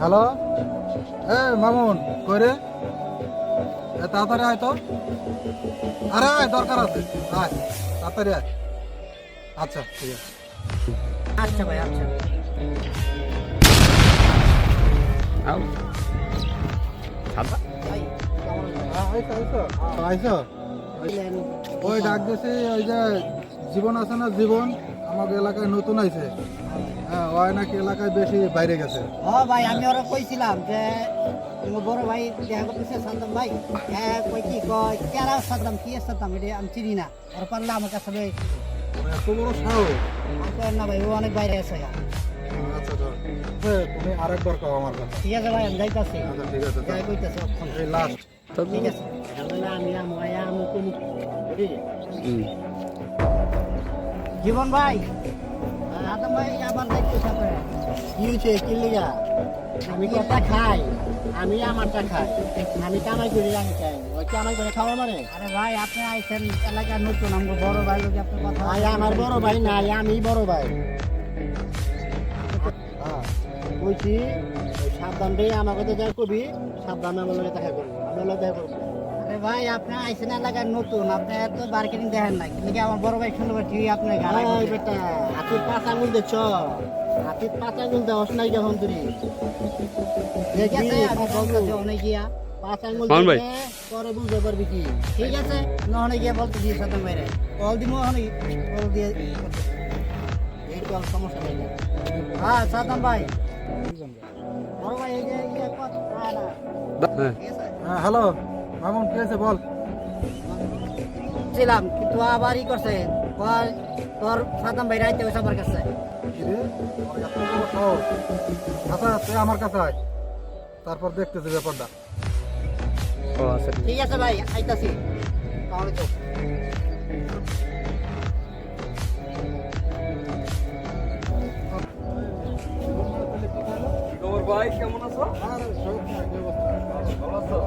Hello, Mamun কই রে? তাড়াতাড়ি আয় তো। আরে আয়, দরকার আছে, আয় তাড়াতাড়ি আয়। আচ্ছা ঠিক আছে। আচ্ছা ভাই, আচ্ছা। ভাই, কেমন আছেন? আইসো ওই ডাক দিছি, ওই যে জীবন আছে না, জীবন আমাদের এলাকায় নতুন আইছে। হ্যাঁ, ওই নাকি এলাকায় বেশি বাইরে গেছে। ভাই, আমি ওরা কইছিলাম যে তোমার বড় ভাই দেখা করতেছে সাদ্দাম ভাই। হ্যাঁ, কই কি কয় কেরা সাদ্দাম, কি সাদ্দাম, এটা আমি চিনি না। ওরা পারলে আমার কাছে ভাই এত বড় সাহস! না ভাই, ও অনেক বাইরে আছে। আচ্ছা তুমি আরেকবার কও আমার কথা। ঠিক আছে ভাই, আমি যাইতাছি। আচ্ছা ঠিক আছে, যাই কইতাছে এই লাস্ট। ঠিক আছে। আমি কোন জীবন ভাই, সাদ্দাম ভাই আবার যাইতেছে আপনার। কি হয়েছে কি লিগা? আমি কথা খাই, আমি আমারটা খাই, আমি কামাই করি আমি খাই, ওই কামাই করে খাওয়া মানে। আরে ভাই, আপনি আইছেন এলাকার নতুন, আমার বড় ভাই লোক আপনার কথা। ভাই আমার বড় ভাই নাই, আমি বড় ভাই। হ্যাঁ বলছি ওই সাবধান রে আমার কথা যা কবি, সাবধান আমার লগে দেখা করবো, আমার লগে দেখা করবো। আরে ভাই, আপনি আইছেন এলাকার নতুন, আপনি এত মার্কেটিং দেখেন না, কিন্তু আমার বড় ভাই শুনতে পাচ্ছি আপনার গাড়ি। ওই বেটা হাতির পাঁচ আঙুল দেখছ, হাতির পাঁচ আঙুল দেওয়াস নাই যখন তুই ঠিক আছে, আমি বলতেছি অনেক গিয়া। পাঁচ আঙুল মান ভাই। দেখে পরে বুঝতে পারবি কি। ঠিক আছে, নহনে গিয়া বলতে দিয়ে সাদ্দাম ভাইরে কল দিমু, ওখানে কল দিয়ে। এই তো আর সমস্যা নেই। হ্যাঁ সাদ্দাম ভাই, বড় ভাই এই যে ইয়ে কথা না, হ্যাঁ ঠিক আছে। হ্যাঁ হ্যালো মামুন, কি আছে বল। ছিলাম কিন্তু আবার ই করছে, কয় তোর সাদ্দাম ভাই রাইতে হয়েছে আমার কাছে। কি রে, ওর এত বড় সাহস! আচ্ছা তুই আমার কাছে আয়, তারপর দেখতেছি ব্যাপারটা। ও আচ্ছা ঠিক আছে ভাই, আইতাছি তাহলে তো। খবর ভাই, কেমন আছো? আরে সব ঠিক, কি অবস্থা? ভালো আছো?